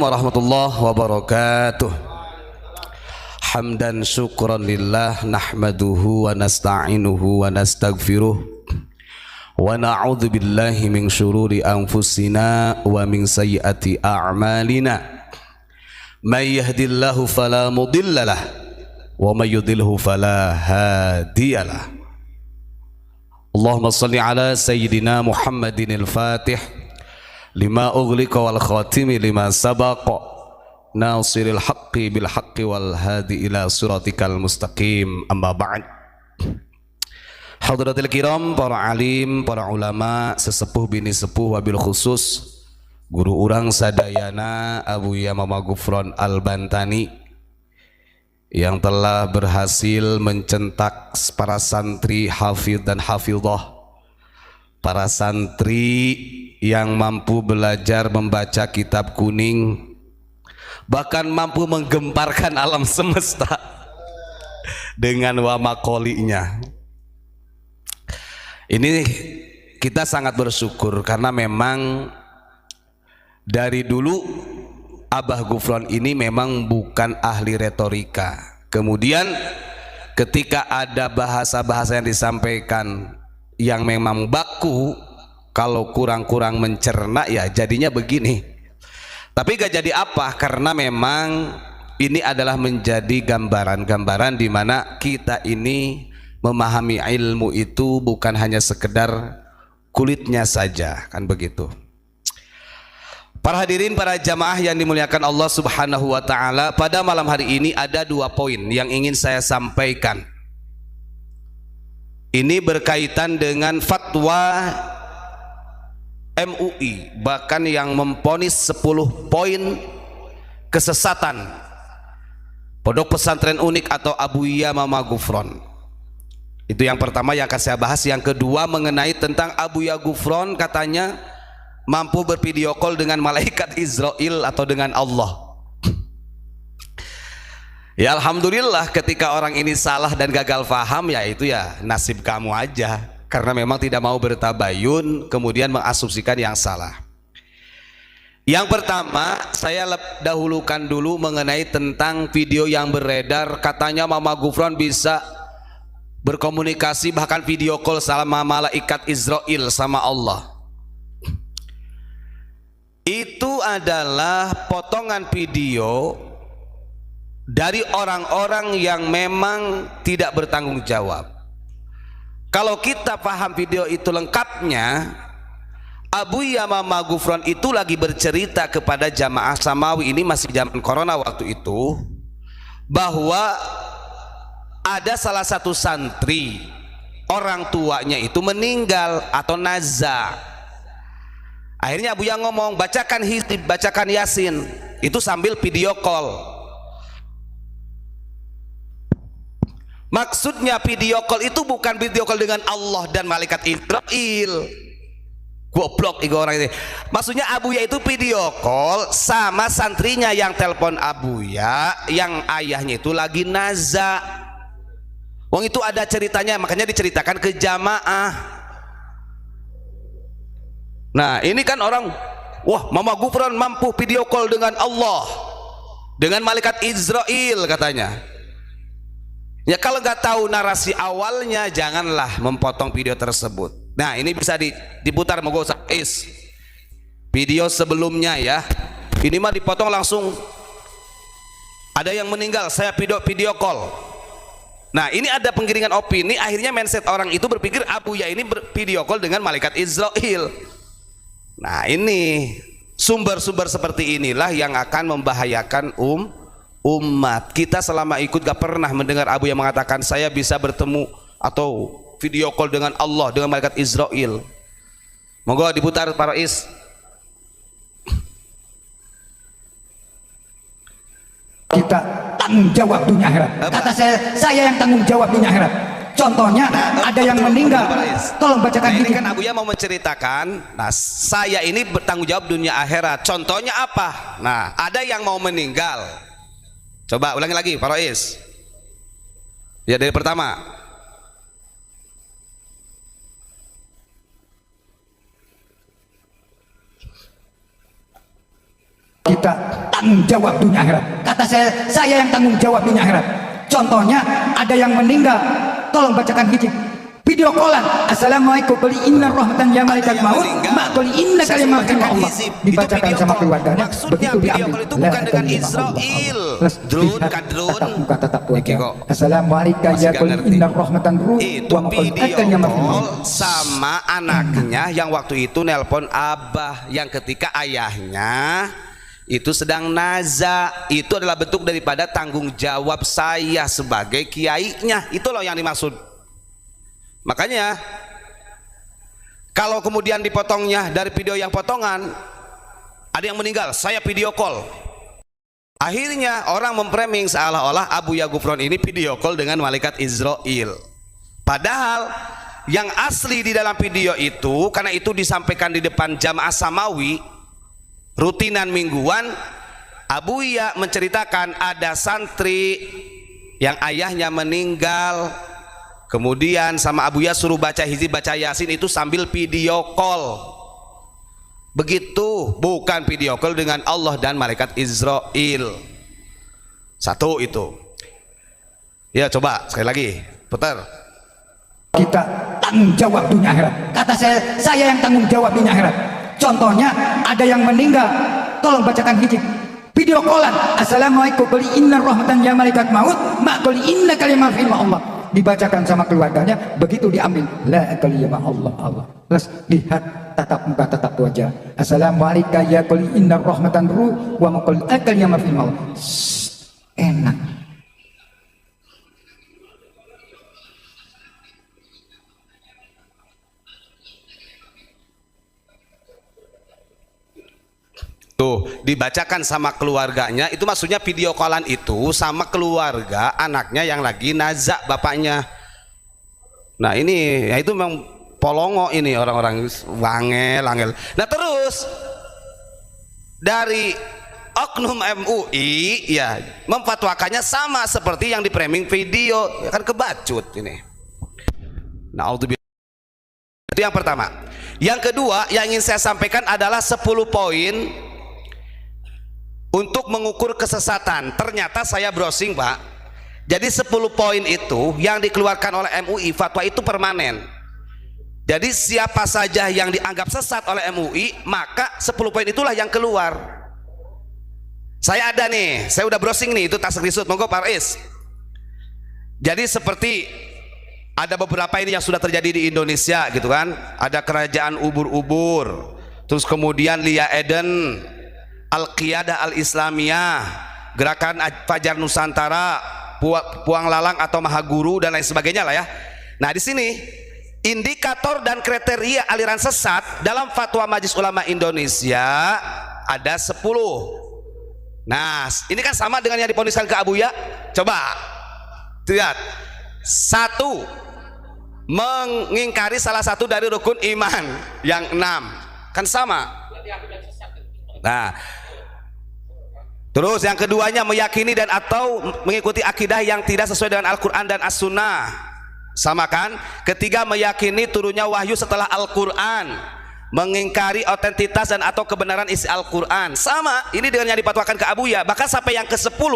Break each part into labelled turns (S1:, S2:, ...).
S1: warahmatullahi wabarakatuh. Hamdan syukran lillah nahmaduhu wa nasta'inuhu wa nastaghfiruh wa na'udzu billahi min syururi anfusina wa min sayyiati a'malina. May yahdihillahu fala mudhillalah wa may yudhlilhu fala hadiyalah. Allahumma shalli ala sayyidina Muhammadin al-Fatih lima ughliqa wal khatimi lima sabaqa nasiril haqqi bil haqqi wal hadi ila siratikal mustaqim. Amma ba'd. Hadratil kiram, para alim, para ulama, sesepuh bini sepuh, wabil khusus guru urang sadayana Abuya Mama Gufron Al-Bantani yang telah berhasil mencetak para santri hafidh dan hafidhah, para santri yang mampu belajar membaca kitab kuning, bahkan mampu menggemparkan alam semesta dengan wamakolinya. Ini kita sangat bersyukur karena memang dari dulu Abah Gufron ini memang bukan ahli retorika. Kemudian ketika ada bahasa-bahasa yang disampaikan yang memang baku, kalau kurang-kurang mencerna ya jadinya begini. Tapi gak jadi apa, karena memang ini adalah menjadi gambaran-gambaran di mana kita ini memahami ilmu itu bukan hanya sekedar kulitnya saja, kan begitu. Para hadirin, para jamaah yang dimuliakan Allah Subhanahu wa taala, pada malam hari ini ada 2 poin yang ingin saya sampaikan. Ini berkaitan dengan fatwa MUI, bahkan yang memvonis 10 poin kesesatan Pondok Pesantren Unik atau Abuya Mama Gufron. Itu yang pertama yang akan saya bahas. Yang kedua mengenai tentang Abuya Gufron katanya mampu bervideo call dengan malaikat Israel atau dengan Allah. Ya alhamdulillah, ketika orang ini salah dan gagal paham, ya itu ya nasib kamu aja. Karena memang tidak mau bertabayun kemudian mengasumsikan yang salah. Yang pertama saya dahulukan dulu mengenai tentang video yang beredar, katanya Mama Gufron bisa berkomunikasi bahkan video call sama malaikat Israel sama Allah. Itu adalah potongan video dari orang-orang yang memang tidak bertanggung jawab. Kalau kita paham video itu lengkapnya, Abuya Mama Gufron itu lagi bercerita kepada jamaah Samawi, ini masih zaman corona waktu itu, bahwa ada salah satu santri orang tuanya itu meninggal atau naza. Akhirnya Abuya ngomong, bacakan hizib, bacakan yasin, itu sambil video call. Maksudnya video call itu bukan video call dengan Allah dan malaikat Israel. Goblok itu orang ini. Maksudnya Abuya itu video call sama santrinya yang telepon Abuya, yang ayahnya itu lagi naza. Wong itu ada ceritanya, makanya diceritakan ke jamaah. Nah ini kan orang, wah Mama Gufron mampu video call dengan Allah, dengan malaikat Israel katanya. Ya kalau nggak tahu narasi awalnya, janganlah memotong video tersebut. Nah ini bisa diputar mogo is video sebelumnya ya. Ini mah dipotong langsung. Ada yang meninggal, saya video call. Nah ini ada penggiringan opini, akhirnya mindset orang itu berpikir Abuya ini video call dengan malaikat Israel. Nah ini sumber-sumber seperti inilah yang akan membahayakan umat. Kita selama ikut gak pernah mendengar Abu yang mengatakan saya bisa bertemu atau video call dengan Allah, dengan malaikat Israel. Monggo diputar para is.
S2: Kita tanggung jawab dunia akhirat. Kata saya yang tanggung jawab dunia akhirat. Contohnya ada yang meninggal, tolong bacakan.
S1: Nah, ini kan Abuya mau menceritakan, nah saya ini bertanggung jawab dunia akhirat. Contohnya apa? Nah ada yang mau meninggal. Coba ulangi lagi Pak Rois. Ya dari pertama.
S2: Kita tanggung jawab dunia akhirat. Kata saya yang tanggung jawab dunia akhirat. Contohnya ada yang meninggal, tolong bacakan hijab video callan, assalamualaikum qul inna rahmatan ya malaikat maut ma qul inna kalimat Allah, dibacakan sama keluarganya. Begitu diambil
S1: itu bukan dengan Israel drone kadrun
S2: muka tatap wajah, assalamualaikum ya qul inna rahmatan
S1: itu video call sama anaknya yang waktu itu nelpon abah, yang ketika ayahnya itu sedang naza. Itu adalah bentuk daripada tanggung jawab saya sebagai kiainya. Itu loh yang dimaksud. Makanya kalau kemudian dipotongnya dari video yang potongan, ada yang meninggal, saya video call, akhirnya orang memframing seolah-olah Abu Ya Gufron ini video call dengan malaikat Israel. Padahal yang asli di dalam video itu, karena itu disampaikan di depan jamaah Samawi rutinan mingguan, Abu Ya menceritakan ada santri yang ayahnya meninggal, kemudian sama Abu Ya suruh baca hizib, baca yasin itu sambil video call. Begitu, bukan video call dengan Allah dan malaikat Israel. Satu itu. Ya coba sekali lagi putar.
S2: Kita tanggung jawab dunia akhirat. Kata saya yang tanggung jawab dunia akhirat. Contohnya ada yang meninggal, tolong bacakan hijab video callan, assalamualaikum qul inna rahmatan ya malaikat maut ma qul inna kalimat Allah, dibacakan sama keluarganya. Begitu diambil la kalimat Allah. Terus lihat tatap muka tatap wajah, assalamualaikum ya qul inna rahmatan wa ma qul kalimat Allah. Enak.
S1: Tuh dibacakan sama keluarganya, itu maksudnya video callan itu sama keluarga anaknya yang lagi nazak bapaknya. Nah ini ya itu memang polongo ini orang-orang wangel. Nah terus dari oknum MUI ya memfatwakannya sama seperti yang di framing video, ya kan kebacut ini. Naudzubillah. Itu yang pertama. Yang kedua yang ingin saya sampaikan adalah 10 poin untuk mengukur kesesatan. Ternyata saya browsing Pak, jadi 10 poin itu yang dikeluarkan oleh MUI, fatwa itu permanen. Jadi siapa saja yang dianggap sesat oleh MUI, maka 10 poin itulah yang keluar. Saya ada nih, saya udah browsing nih, itu tas screenshot, monggo Pak Rais. Jadi seperti ada beberapa ini yang sudah terjadi di Indonesia gitu kan, ada kerajaan ubur-ubur, terus kemudian Lia Eden, Al-Qiyadah Al-Islamiyah, Gerakan Fajar Nusantara, Puang Lalang atau Mahaguru dan lain sebagainya lah ya. Nah di sini indikator dan kriteria aliran sesat dalam fatwa Majelis Ulama Indonesia ada 10. Nah ini kan sama dengan yang diponiskan ke Abu Ya. Coba lihat. 1, mengingkari salah satu dari rukun iman yang 6, kan sama. Nah terus yang keduanya meyakini dan atau mengikuti akidah yang tidak sesuai dengan Al-Quran dan As-Sunnah, sama kan. Ketiga, meyakini turunnya wahyu setelah Al-Quran, mengingkari otentitas dan atau kebenaran isi Al-Quran, sama ini dengan yang dipatwakan ke Abu Ya. Bahkan sampai yang ke-10,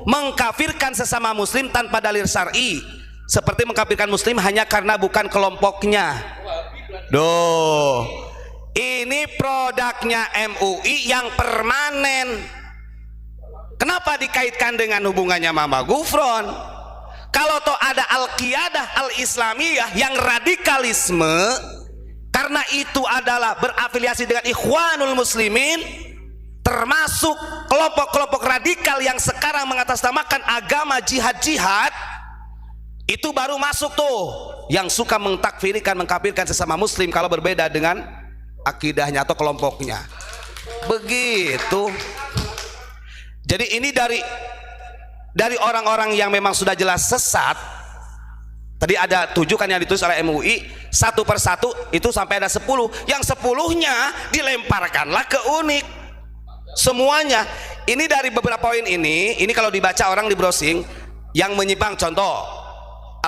S1: mengkafirkan sesama muslim tanpa dalil syar'i, seperti mengkafirkan muslim hanya karena bukan kelompoknya. Duh, ini produknya MUI yang permanen. Kenapa dikaitkan dengan hubungannya Mama Gufron? Kalau toh ada Al-Qiyadah Al-Islamiyah yang radikalisme, karena itu adalah berafiliasi dengan Ikhwanul Muslimin, termasuk kelompok-kelompok radikal yang sekarang mengatasnamakan agama jihad-jihad, itu baru masuk tuh yang suka mengtakfirikan, mengkafirkan sesama muslim kalau berbeda dengan akidahnya atau kelompoknya. Begitu. Jadi ini dari orang-orang yang memang sudah jelas sesat. Tadi ada 7 kan yang ditulis oleh MUI, satu persatu itu sampai ada 10. Yang 10-nya dilemparkanlah ke unik semuanya. Ini dari beberapa poin ini kalau dibaca orang di browsing yang menyimpang, contoh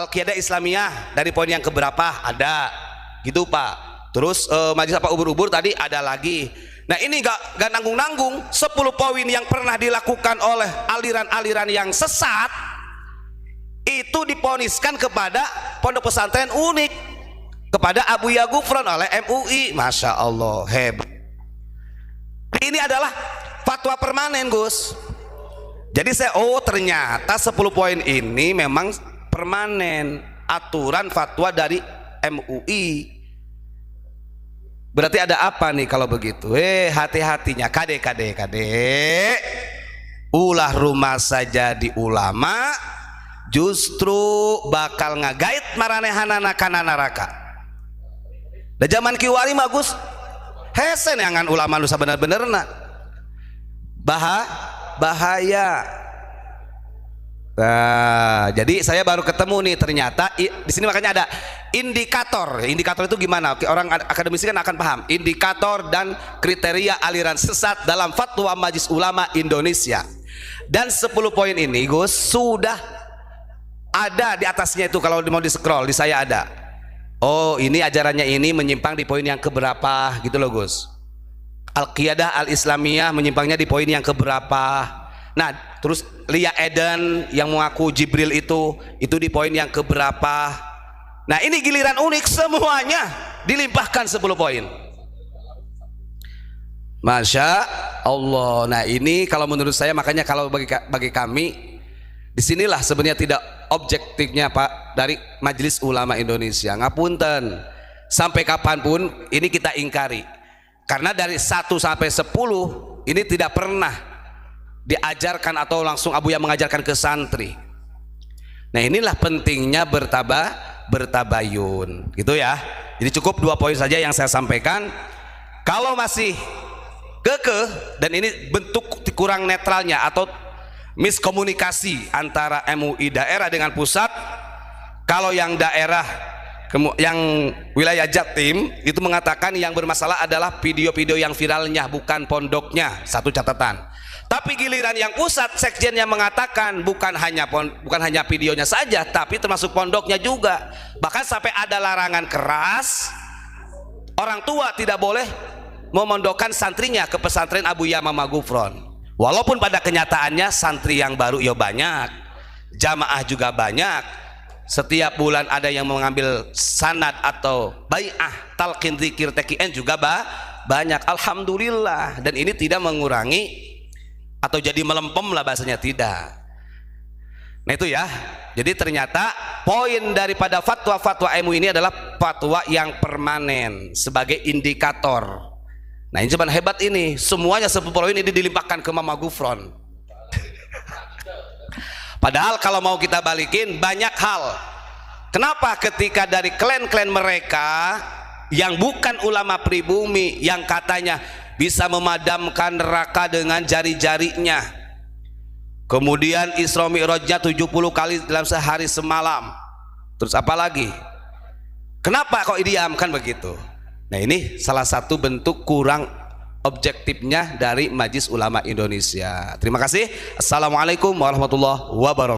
S1: Al-Qiyadah Islamiyah dari poin yang keberapa ada gitu Pak. Terus majelis apa ubur-ubur tadi ada lagi. Nah ini gak nanggung-nanggung 10 poin yang pernah dilakukan oleh aliran-aliran yang sesat itu diponiskan kepada pondok pesantren unik, kepada Abuya Gufron oleh MUI. Masya Allah, hebat. Ini adalah fatwa permanen, Gus. Jadi saya, oh ternyata 10 poin ini memang permanen, aturan fatwa dari MUI. Berarti ada apa nih kalau begitu? Hati-hatinya kade. Ulah rumah saja di ulama justru bakal ngagait maranehanana kana neraka. Da zaman kiwari mah Gus hesen yangan ulama nu sabener-benerna bahaya. Nah, jadi saya baru ketemu nih ternyata di sini makanya ada indikator. Indikator itu gimana? Orang akademisi kan akan paham. Indikator dan kriteria aliran sesat dalam Fatwa Majelis Ulama Indonesia. Dan 10 poin ini Gus sudah ada di atasnya itu, kalau mau di scroll di saya ada. Oh, ini ajarannya ini menyimpang di poin yang keberapa gitu loh Gus. Al-Qiyadah Al-Islamiyah menyimpangnya di poin yang keberapa. Nah, terus Lia Eden yang mengaku Jibril itu di poin yang keberapa. Nah, ini giliran unik, semuanya dilimpahkan 10 poin. Masya Allah. Nah, ini kalau menurut saya, makanya kalau bagi kami disinilah sebenarnya tidak objektifnya Pak dari Majelis Ulama Indonesia. Ngapunten, sampai kapanpun ini kita ingkari, karena dari 1 sampai 10 ini tidak pernah diajarkan atau langsung Abuya mengajarkan ke santri. Nah, inilah pentingnya bertabayun gitu ya. Jadi cukup 2 poin saja yang saya sampaikan. Kalau masih kekeh dan ini bentuk kurang netralnya atau miskomunikasi antara MUI daerah dengan pusat, kalau yang daerah yang wilayah Jatim itu mengatakan yang bermasalah adalah video-video yang viralnya, bukan pondoknya. Satu catatan. Tapi giliran yang pusat, sekjennya mengatakan bukan hanya videonya saja, tapi termasuk pondoknya juga. Bahkan sampai ada larangan keras, orang tua tidak boleh memondokkan santrinya ke pesantren Abuya Mama Gufron. Walaupun pada kenyataannya santri yang baru ya banyak, jamaah juga banyak. Setiap bulan ada yang mengambil sanad atau bai'ah talqin zikir TKN juga banyak, alhamdulillah. Dan ini tidak mengurangi atau jadi melempem lah bahasanya, tidak. Nah itu ya, jadi ternyata poin daripada fatwa-fatwa MUI ini adalah fatwa yang permanen sebagai indikator. Nah ini cuman hebat ini, semuanya 10 poin ini dilimpahkan ke Mama Gufron. Padahal kalau mau kita balikin banyak hal. Kenapa ketika dari klan-klan mereka yang bukan ulama pribumi, yang katanya bisa memadamkan neraka dengan jari-jarinya, kemudian Isra Mi'rajnya 70 kali dalam sehari semalam, terus apa lagi? Kenapa kok didiamkan begitu? Nah ini salah satu bentuk kurang objektifnya dari Majelis Ulama Indonesia. Terima kasih. Assalamualaikum warahmatullahi wabarakatuh.